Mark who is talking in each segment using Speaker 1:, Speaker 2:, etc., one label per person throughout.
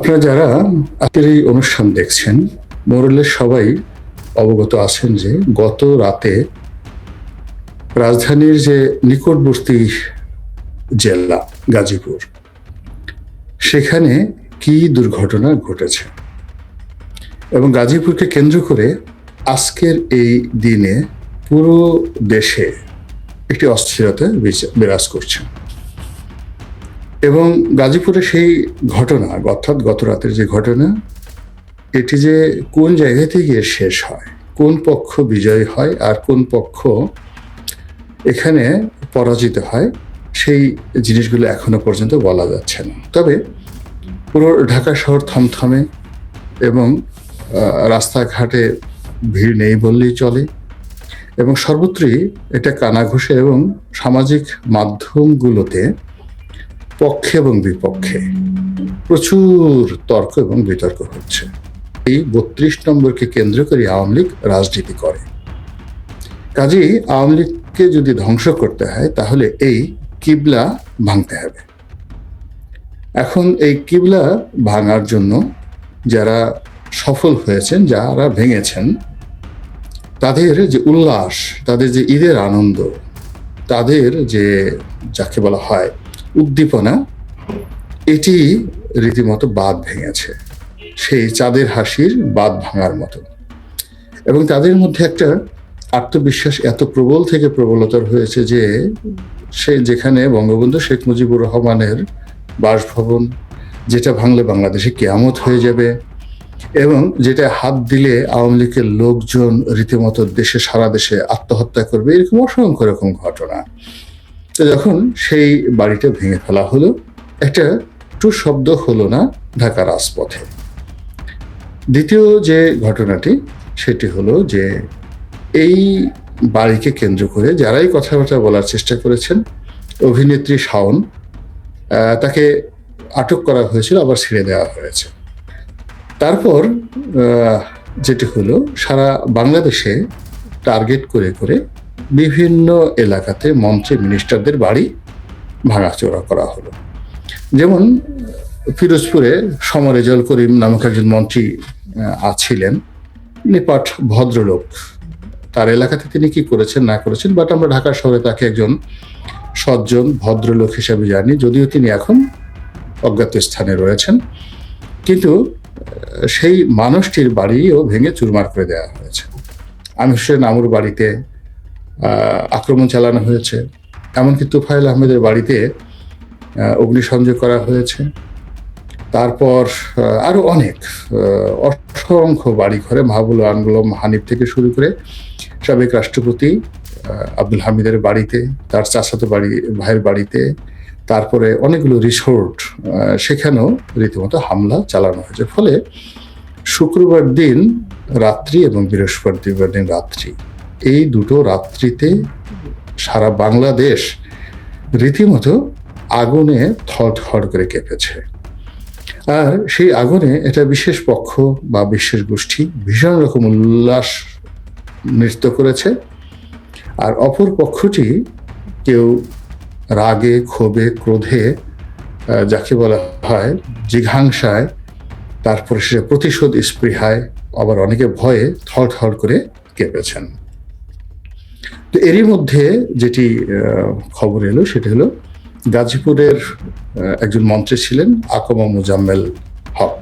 Speaker 1: আপনারা যারা আজকের এই অনুষ্ঠান দেখছেন, মোরলের সবাই অবগত আছেন যে গত রাতে রাজধানীর যে নিকটবর্তী জেলা গাজীপুর, সেখানে কি দুর্ঘটনা ঘটেছে এবং গাজীপুরকে কেন্দ্র করে আজকের এই দিনে পুরো দেশে একটি অস্থিরতা বিরাজ করছে। এবং গাজীপুরে সেই ঘটনা, অর্থাৎ গত রাতের যে ঘটনা, এটি যে কোন জায়গাতে গিয়ে শেষ হয়, কোন পক্ষ বিজয়ী হয় আর কোন পক্ষ এখানে পরাজিত হয়, সেই জিনিসগুলো এখনো পর্যন্ত বলা যাচ্ছে না। তবে পুরো ঢাকা শহর থমথমে এবং রাস্তাঘাটে ভিড় নেই বললেই চলে, এবং সর্বত্রই এটা কানাঘুষে এবং সামাজিক মাধ্যমগুলোতে পক্ষে এবং বিপক্ষে প্রচুর তর্ক এবং বিতর্ক হচ্ছে। এই ৩২ নম্বরকে কেন্দ্র করে আওয়ামী লীগ রাজনীতি করে। কাজেই আওয়ামী লীগকে যদি ধ্বংস করতে হয় তাহলে এই কিবলা ভাঙতে হবে। এখন এই কিবলা ভাঙার জন্য যারা সফল হয়েছেন, যারা ভেঙেছেন, তাদের যে উল্লাস, তাদের যে ঈদের আনন্দ, তাদের যে যাকে বলা হয় উদ্দীপনা, এটি রীতিমতো বাঁধ ভেঙেছে, সেই চাঁদের হাসির বাঁধ ভাঙার মতো। এবং তাদের মধ্যে একটা আত্মবিশ্বাস এত প্রবল থেকে প্রবলতর হয়েছে যে সে যেখানে বঙ্গবন্ধু শেখ মুজিবুর রহমানের বাসভবন, যেটা ভাঙলে বাংলাদেশে কিয়ামত হয়ে যাবে এবং যেটা হাত দিলে আওয়ামী লীগের লোকজন রীতিমতো দেশে সারা দেশে আত্মহত্যা করবে, এরকম অসংখ্য রকম ঘটনা। তো যখন সেই বাড়িটা ভেঙে ফেলা হলো, একটা টু শব্দ হলো না ঢাকা রাজপথে। দ্বিতীয় যে ঘটনাটি, সেটি হলো যে এই বাড়িকে কেন্দ্র করে যারাই কথাবার্তা বলার চেষ্টা করেছেন, অভিনেত্রী শাওন, তাকে আটক করা হয়েছিল, আবার ছেড়ে দেওয়া হয়েছে। তারপর যেটি হলো, সারা বাংলাদেশে টার্গেট করে করে বিভিন্ন এলাকাতে মন্ত্রী মিনিস্টারদের বাড়ি ভাঙাচোরা করা হলো। যেমন পিরোজপুরে সমরেজাল করিম নামক একজন মন্ত্রী ছিলেন, নিপাট ভদ্রলোক। তার এলাকাতে তিনি কি করেছেন না করেছেন, বাট আমরা ঢাকা শহরে তাকে একজন সজ্জন ভদ্রলোক হিসেবে জানি, যদিও তিনি এখন অজ্ঞাত স্থানে রয়েছেন। কিন্তু সেই মানুষটির বাড়িও ভেঙে চুরমার করে দেওয়া হয়েছে। আমির হোসেন আমুর বাড়িতে আক্রমণ চালানো হয়েছে, এমনকি তুফাইল আহমেদের বাড়িতে অগ্নিসংযোগ করা হয়েছে। তারপর আরো অনেক অসংখ্য বাড়ি ঘরে, মাহবুল আলম হানিফ থেকে শুরু করে সাবেক রাষ্ট্রপতি আব্দুল হামিদের বাড়িতে, তার চাচাতো ভাইয়ের বাড়িতে, তারপরে অনেকগুলো রিসোর্ট, সেখানেও রীতিমতো হামলা চালানো হয়েছে। ফলে শুক্রবার দিন রাত্রি এবং বৃহস্পতিবার দিন রাত্রি, এই দুটো রাত্রিতে সারা বাংলাদেশ রীতিমতো আগুনে থরথর করে কেঁপেছে। আর সেই আগুনে এটা বিশেষ পক্ষ বা বিশেষ গোষ্ঠী ভীষণ রকম উল্লাস নৃত্য করেছে, আর অপর পক্ষটি কেউ রাগে, ক্ষোভে, ক্রোধে, যাকে বলা হয় জিঘাংসায়, তারপরে সে প্রতিশোধ স্পৃহায়, আবার অনেকে ভয়ে থরথর করে কেঁপেছেন। তো এরই মধ্যে যেটি খবর এলো, সেটা হলো গাজীপুরের একজন মন্ত্রী ছিলেন আকমা মোজাম্মেল হক।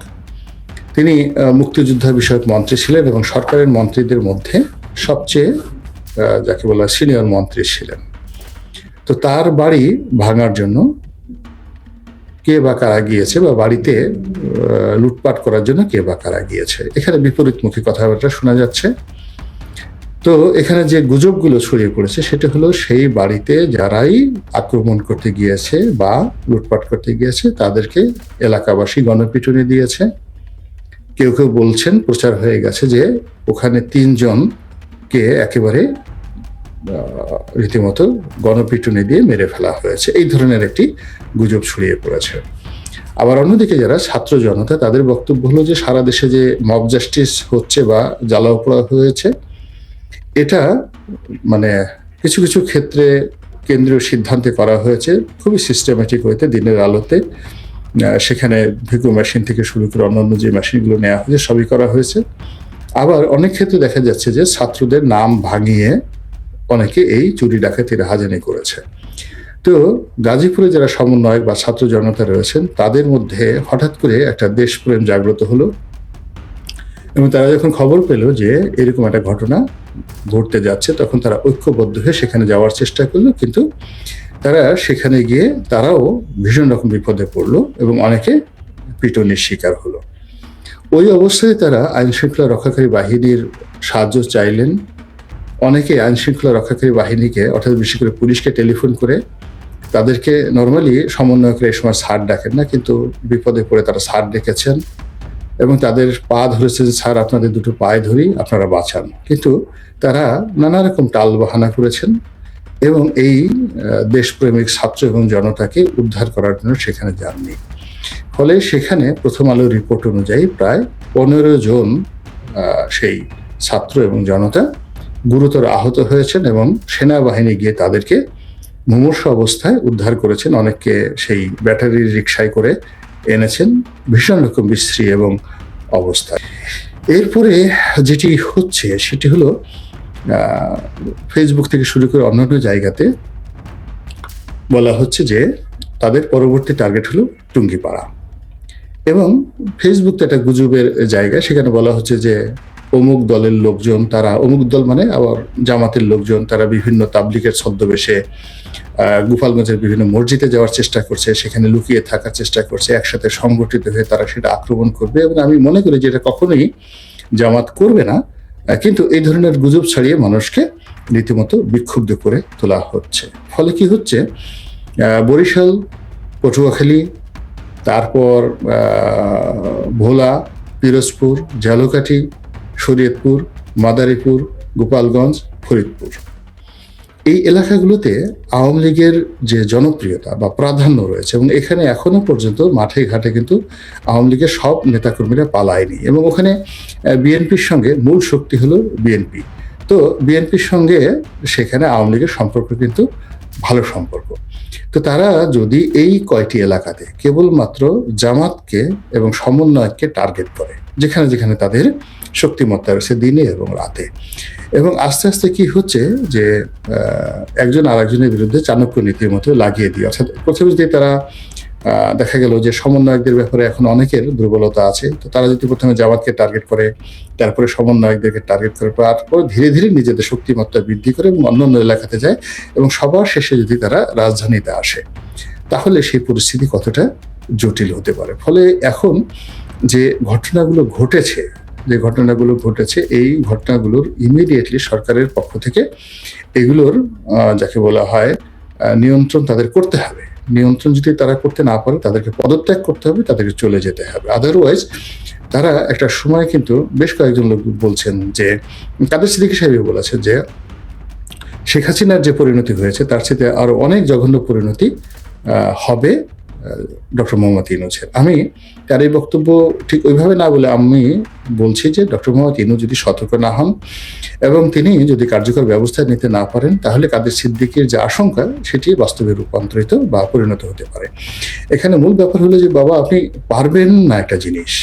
Speaker 1: তিনি মুক্তিযোদ্ধা বিষয়ক মন্ত্রী ছিলেন এবং সরকারের মন্ত্রীদের মধ্যে সবচেয়ে যাকে বলা সিনিয়র মন্ত্রী ছিলেন। তো তার বাড়ি ভাঙার জন্য কে বা কারা গিয়েছে, বা বাড়িতে লুটপাট করার জন্য কে বা কারা গিয়েছে, এখানে বিপরীতমুখী কথাবার্তা শোনা যাচ্ছে। তো এখানে যে গুজবগুলো ছড়িয়ে পড়েছে, সেটা হলো সেই বাড়িতে যারাই আক্রমণ করতে গিয়েছে বা লুটপাট করতে গিয়েছে তাদেরকে এলাকাবাসী গণপিটুনি দিয়েছে। কেউ কেউ বলছেন, প্রচার হয়ে গেছে যে ওখানে ৩ জনকে একেবারে রীতিমতো গণপিটুনি দিয়ে মেরে ফেলা হয়েছে। এই ধরনের একটি গুজব ছড়িয়ে পড়েছে। আবার অন্যদিকে যারা ছাত্র জনতা, তাদের বক্তব্য হলো যে সারা দেশে যে মব জাস্টিস হচ্ছে বা জ্বালাও পোড়া হয়েছে, এটা মানে কিছু কিছু ক্ষেত্রে কেন্দ্রীয় সিদ্ধান্তে করা হয়েছে, খুবই সিস্টেম্যাটিক হইতে, দিনের আলোতে, সেখানে ভিকো মেশিন থেকে শুরু করে অন্যান্য যে মেশিনগুলো নেওয়া হয়েছে সবই করা হয়েছে। আবার অনেক ক্ষেত্রে দেখা যাচ্ছে যে ছাত্রদের নাম ভাঙিয়ে অনেকে এই চুরি ডাকাতির হাজানি করেছে। তো গাজীপুরে যারা সমন্বয়ক বা ছাত্র জনতা রয়েছেন তাদের মধ্যে হঠাৎ করে একটা দেশপ্রেম জাগ্রত হলো, এবং তারা যখন খবর পেল যে এরকম একটা ঘটনা ঘটতে যাচ্ছে তখন তারা ঐক্যবদ্ধ হয়ে সেখানে যাওয়ার চেষ্টা করলো, কিন্তু তারা সেখানে গিয়ে তারাও ভীষণ রকম বিপদে পড়লো এবং অনেকে পিটুনির শিকার হলো। ওই অবস্থায় তারা আইন শৃঙ্খলা রক্ষাকারী বাহিনীর সাহায্য চাইলেন। অনেকে আইন শৃঙ্খলা রক্ষাকারী বাহিনীকে অর্থাৎ বিশেষ করে পুলিশকে টেলিফোন করে তাদেরকে, নর্মালি সমন্বয়করা এই সময় স্যার ডাকেন না, কিন্তু বিপদে পড়ে তারা স্যার ডেকেছেন এবং তাদের পা ধরেছে যে স্যার আপনাদের দুটো পায়ে ধরি, আপনারা বাঁচান। কিন্তু তারা নানা রকম টাল বাহানা করেছেন এবং এই দেশপ্রেমিক ছাত্র এবং জনতাকে উদ্ধার করার জন্য সেখানে যাননি। ফলে সেখানে প্রথম আলোর রিপোর্ট অনুযায়ী প্রায় 15 জন সেই ছাত্র এবং জনতা গুরুতর আহত হয়েছেন এবং সেনাবাহিনী গিয়ে তাদেরকে মুমূর্ষ অবস্থায় উদ্ধার করেছেন। অনেককে সেই ব্যাটারির রিকশায় করে এনেছেন ভীষণ রকম বিশ্রী এবং অবস্থায়। এরপরে যেটি হচ্ছে সেটি হলো ফেসবুক থেকে শুরু করে অন্যান্য জায়গাতে বলা হচ্ছে যে তাদের পরবর্তী টার্গেট হলো টুঙ্গিপাড়া, এবং ফেসবুক তো একটা গুজবের জায়গা। সেখানে বলা হচ্ছে যে অমুক দলের লোকজন, তারা অমুক দল মানে আবার জামাতের লোকজন, তারা বিভিন্ন তাবলিগের ছদ্মবেশে গোপালগঞ্জের বিভিন্ন মসজিদে যাওয়ার চেষ্টা করছে, সেখানে লুকিয়ে থাকার চেষ্টা করছে, একসাথে সংগঠিত হয়ে তারা সেটা আক্রমণ করবে। এবং আমি মনে করি যে এটা কখনোই জামাত করবে না, কিন্তু এই ধরনের গুজব ছড়িয়ে মানুষকে রীতিমতো বিক্ষুব্ধ করে তোলা হচ্ছে। ফলে কি হচ্ছে, বরিশাল, পটুয়াখালী, তারপর ভোলা, পিরোজপুর, ঝালকাঠি, শরীয়তপুর, মাদারীপুর, গোপালগঞ্জ, ফরিদপুর, এই এলাকাগুলোতে আওয়ামী লীগের যে জনপ্রিয়তা বা প্রাধান্য রয়েছে, এবং এখানে এখনো পর্যন্ত মাঠে ঘাটে কিন্তু আওয়ামী লীগের সব নেতাকর্মীরা পালায়নি, এবং ওখানে বিএনপির সঙ্গে মূল শক্তি হলো বিএনপি। তো বিএনপির সঙ্গে সেখানে আওয়ামী লীগের সম্পর্ক কিন্তু ভালো সম্পর্ক। তো তারা যদি এই কয়টি এলাকাতে কেবলমাত্র জামাতকে এবং সমন্বয়ককে টার্গেট করে, যেখানে যেখানে তাদের শক্তিমত্তা রয়েছে দিনে এবং রাতে, এবং আস্তে আস্তে কি হচ্ছে যে একজন আরেকজনের বিরুদ্ধে চাণক্য নীতির মতো লাগিয়ে দিয়ে, অর্থাৎ প্রথমে যদি তারা দেখা গেল যে সমন্বয়কদের ব্যাপারে এখন অনেকের দুর্বলতা আছে, তো তারা যদি প্রথমে জামাতকে টার্গেট করে, তারপরে সমন্বয়কদেরকে টার্গেট করে, তারপর ধীরে ধীরে নিজেদের শক্তিমত্তা বৃদ্ধি করে এবং অন্যান্য এলাকাতে যায়, এবং সবার শেষে যদি তারা রাজধানীতে আসে, তাহলে সেই পরিস্থিতি কতটা জটিল হতে পারে। ফলে এখন যে ঘটনাগুলো ঘটেছে এই ঘটনাগুলোর ইমিডিয়েটলি সরকারের পক্ষ থেকে এগুলোর যাকে বলা হয় নিয়ন্ত্রণ তাদের করতে হবে। নিয়ন্ত্রণ যদি তারা করতে না পারে তাদেরকে পদত্যাগ করতে হবে, তাদেরকে চলে যেতে হবে। আদারওয়াইজ তারা একটা সময়, কিন্তু বেশ কয়েকজন লোক বলছেন যে, কাদের সিদ্দিকী সাহেব বলেছেন যে শেখ হাসিনার যে পরিণতি হয়েছে তার সাথে আরো অনেক জঘন্য পরিণতি হবে ডক্টর মোহাম্মদ ইউনূসের। আমি তার এই বক্তব্য ঠিক ওইভাবে না বলে আমি বলছি যে ডক্টর মোহাম্মদ ইউনূস যদি সতর্ক না হন এবং তিনি যদি কার্যকর ব্যবস্থা নিতে না পারেন, তাহলে কাদের সিদ্দিকীর যে আশঙ্কা সেটি বাস্তবে রূপান্তরিত বা পরিণত হতে পারে। এখানে মূল ব্যাপার হলো যে বাবা, আপনি পারবেন না একটা জিনিস।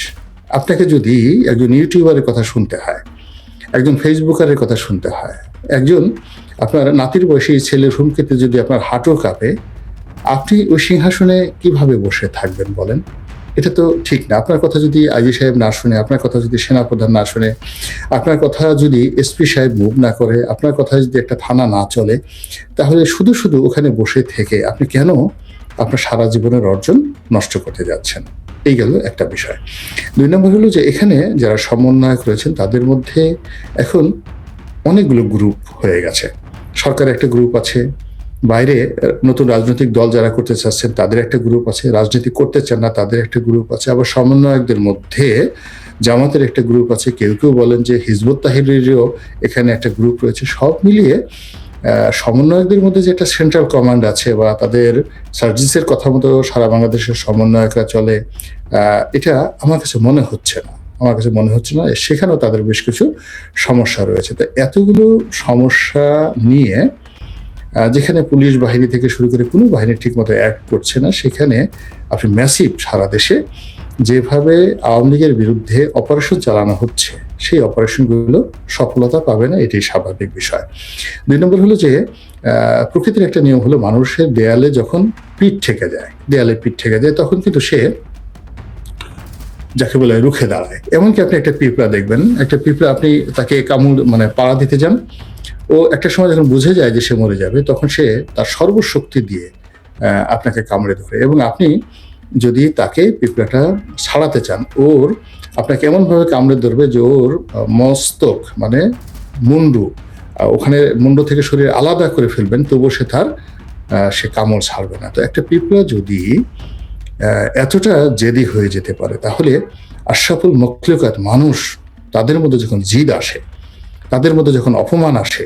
Speaker 1: আপনাকে যদি একজন ইউটিউবারের কথা শুনতে হয়, একজন ফেসবুকারের কথা শুনতে হয়, একজন আপনার নাতির বয়সী ছেলের হুমকিতে যদি আপনার হাঁটু কাঁপে, আপনি ওই সিংহাসনে কিভাবে বসে থাকবেন বলেন? এটা তো ঠিক না। আপনার কথা যদি আইজি সাহেব না শুনে, আপনার কথা যদি সেনাপ্রধান না শুনে, আপনার কথা যদি এসপি সাহেব মুভ না করে, আপনার কথা যদি একটা থানা না চলে, তাহলে শুধু শুধু ওখানে বসে থেকে আপনি কেন আপনার সারা জীবনের অর্জন নষ্ট করতে যাচ্ছেন? এই গেল একটা বিষয়। 2 নম্বর হলো যে এখানে যারা সমন্বয়ক রয়েছেন তাদের মধ্যে এখন অনেকগুলো গ্রুপ হয়ে গেছে। সরকারের একটা গ্রুপ আছে, বাইরে নতুন রাজনৈতিক দল যারা করতে চাচ্ছেন তাদের একটা গ্রুপ আছে, রাজনীতি করতে চান না তাদের একটা গ্রুপ আছে, আবার সমন্বয়কদের মধ্যে জামাতের একটা গ্রুপ আছে, কেউ কেউ বলেন যে হিজবুত তাহরিরেরও এখানে একটা গ্রুপ রয়েছে। সব মিলিয়ে সমন্বয়কদের মধ্যে যে একটা সেন্ট্রাল কমান্ড আছে বা তাদের সার্জিসের কথা মতো সারা বাংলাদেশের সমন্বয়করা চলে, এটা আমার কাছে মনে হচ্ছে না। সেখানেও তাদের বেশ কিছু সমস্যা রয়েছে। তো এতগুলো সমস্যা নিয়ে যেখানে পুলিশ বাহিনী থেকে শুরু করে কোনো বাহিনী ঠিকমতো অ্যাক্ট করছে না, সেখানে আপনি ম্যাসিভ সারা দেশে যেভাবে আওয়ামী লীগের বিরুদ্ধে অপারেশন চালানো হচ্ছে, সেই অপারেশনগুলো সফলতা পাবে না, এটি স্বাভাবিক বিষয়। 2 নম্বর হলো যে প্রকৃতির একটা নিয়ম হলো মানুষের দেয়ালে যখন পিঠ ঠেকে যায়, দেয়ালে পিঠ ঠেকে যায়, তখন কিন্তু সে যাকে বলে রুখে দাঁড়ায়। এমনকি আপনি একটা পিঁপড়া দেখবেন, একটা পিঁপড়া আপনি তাকে কামড় পাড়া দিতে যান, ও একটা সময় যখন বুঝে যায় যে সে মরে যাবে, তখন সে তার সর্বশক্তি দিয়ে আপনাকে কামড়ে ধরে। এবং আপনি যদি তাকে পিঁপড়াটা ছাড়াতে চান, ওর আপনাকে এমনভাবে কামড়ে ধরবে যে ওর মস্তক মুন্ডু, ওখানে মুন্ডু থেকে শরীর আলাদা করে ফেলবেন, তবুও সে কামড় ছাড়বে না। তো একটা পিঁপড়া যদি এতটা জেদি হয়ে যেতে পারে, তাহলে আশরাফুল মখলুকাত মানুষ, তাদের মধ্যে যখন জিদ আসে, তাদের মধ্যে যখন অপমান আসে,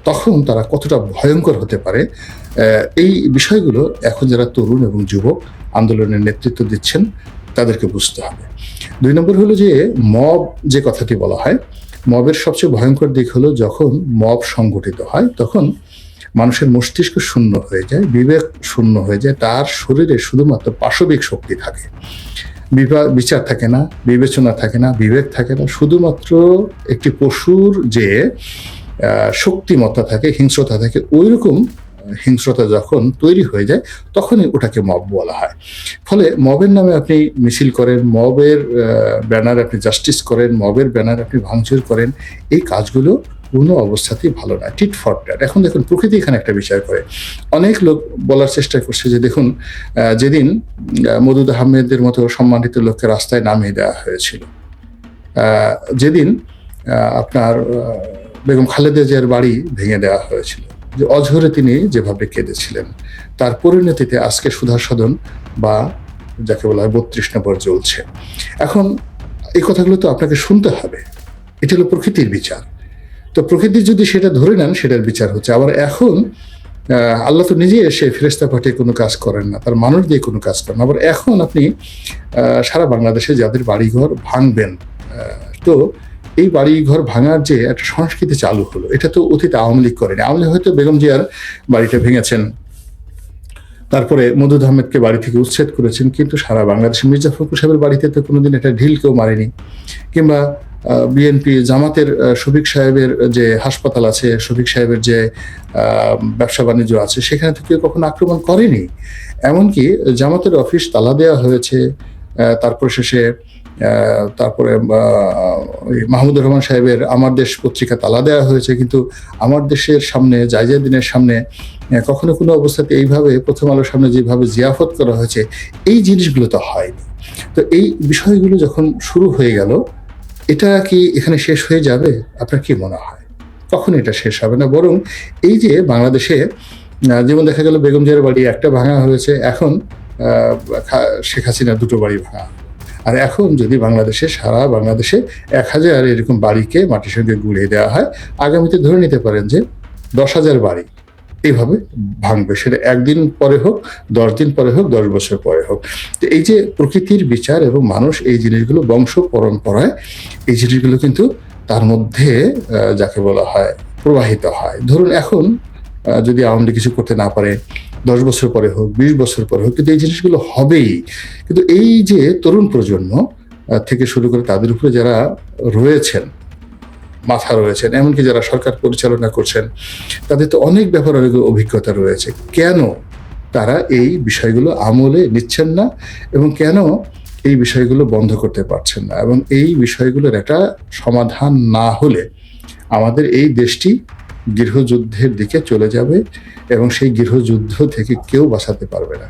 Speaker 1: তখন তারা কতটা ভয়ঙ্কর হতে পারে, এই বিষয়গুলো এখন যারা তরুণ এবং যুবক আন্দোলনের নেতৃত্ব দিচ্ছেন তাদেরকে বুঝতে হবে। 2 নম্বর হলো যে মব, যে কথাটি বলা হয়, মবের সবচেয়ে ভয়ঙ্কর দিক হলো যখন মব সংগঠিত হয়, তখন মানুষের মস্তিষ্ক শূন্য হয়ে যায়, বিবেক শূন্য হয়ে যায়, তার শরীরে শুধুমাত্র পাশবিক শক্তি থাকে, বিচার থাকে না, বিবেচনা থাকে না, বিবেক থাকে না, শুধুমাত্র একটি পশুর যে শক্তিমত্তা থাকে, হিংস্রতা থাকে, ওই রকম হিংস্রতা যখন তৈরি হয়ে যায়, তখনই ওটাকে মব বলা হয়। ফলে মবের নামে আপনি মিছিল করেন, মবের ব্যানার আপনি জাস্টিস করেন, মবের ব্যানার আপনি ভাঙচুর করেন, এই কাজগুলো কোনো অবস্থাতেই ভালো না, টিট ফর ট্যাট। এখন দেখুন প্রকৃতি এখানে একটা বিচার করে। অনেক লোক বলার চেষ্টা করছে যে দেখুন, যেদিন মওদুদ আহমেদের মতো সম্মানিত লোককে রাস্তায় নামিয়ে দেওয়া হয়েছিল, যেদিন আপনার বেগম খালেদা জিয়ার বাড়ি ভেঙে দেওয়া হয়েছিল, যে অঝরে তিনি যেভাবে কেঁদেছিলেন, তার পরিণতিতে আজকে সুধা সদন বা যাকে বলা হয় 32 নম্বর জ্বলছে। এখন এই কথাগুলো তো আপনাকে শুনতে হবে, এটা হলো প্রকৃতির বিচার। তো প্রকৃতি যদি সেটা ধরে নেন, সেটার বিচার হচ্ছে। আবার এখন আল্লাহ তো নিজে এসে ফেরেশতা পাঠিয়ে কোনো কাজ করেন না, তার মানুষ দিয়ে কোনো কাজ করেন। আবার এখন আপনি সারা বাংলাদেশে যাদের বাড়িঘর ভাঙবেন, তো এই বাড়িঘর ভাঙার যে একটা সংস্কৃতি চালু হলো, এটা তো অতীত আওয়ামী লীগ করেনি। আওয়ামী লীগ হয়তো বেগম জিয়ার বাড়িটা ভেঙেছেন, তারপরে মওদুদ আহমেদকে বাড়ি থেকে উচ্ছেদ করেছেন, কিন্তু সারা বাংলাদেশে মির্জা ফখরুল সাহেবের বাড়িতে তো কোনোদিন একটা ঢিল কেউ মারেনি। কিংবা বিএনপি জামাতের শফিক সাহেবের যে হাসপাতাল আছে, শফিক সাহেবের যে ব্যবসা বাণিজ্য আছে, সেখানে তো কেউ কখনো আক্রমণ করেনি। এমনকি জামাতের অফিস তালা দেওয়া হয়েছে, তারপর শেষে তারপরে মাহমুদুর রহমান সাহেবের আমার দেশ পত্রিকা তালা দেওয়া হয়েছে, কিন্তু আমার দেশের সামনে জায়জাদিনের সামনে কখনো কোনো অবস্থাতে এইভাবে প্রথম আলোর সামনে যেভাবে জিয়াফত করা হয়েছে, এই জিনিসগুলো তো হয়নি। তো এই বিষয়গুলো যখন শুরু হয়ে গেল, এটা কি এখানে শেষ হয়ে যাবে? আপনার কি মনে হয়? কখন এটা শেষ হবে না, বরং এই যে বাংলাদেশে যেমন দেখা গেল বেগম জিয়ার বাড়ি একটা ভাঙা হয়েছে, এখন শেখ হাসিনার 2টো বাড়ি ভাঙা। আর এখন যদি সারা বাংলাদেশে 1000 এরকম বাড়িকে মাটির সঙ্গে গুঁড়িয়ে দেওয়া হয়, আগামীতে ধরে নিতে পারেন যে 10,000 বাড়ি এইভাবে ভাঙবে। সেটা 1 দিন পরে হোক, 10 দিন পরে হোক, 10 বছর পরে হোক। তো এই যে প্রকৃতির বিচার এবং মানুষ এই জিনিসগুলো বংশ পরম্পরায়, এই জিনিসগুলো কিন্তু তার মধ্যে যাকে বলা হয় প্রবাহিত হয়। ধরুন এখন যদি আওয়ামী লীগ কিছু করতে না পারে, 10 বছর পরে হোক, 20 বছর পরে হোক, কিন্তু এই জিনিসগুলো হবেই। কিন্তু এই যে তরুণ প্রজন্ম থেকে শুরু করে তাদের উপরে যারা রয়েছেন, মাথা রয়েছেন, এমনকি যারা সরকার পরিচালনা করছেন, তাদের তো অনেক ব্যাপারে অনেক অভিজ্ঞতা রয়েছে। কেন তারা এই বিষয়গুলো আমলে নিচ্ছেন না এবং কেন এই বিষয়গুলো বন্ধ করতে পারছেন না? এবং এই বিষয়গুলোর একটা সমাধান না হলে আমাদের এই দেশটি গৃহযুদ্ধের দিকে চলে যাবে এবং সেই গৃহযুদ্ধ থেকে কেউ বাঁচাতে পারবে না।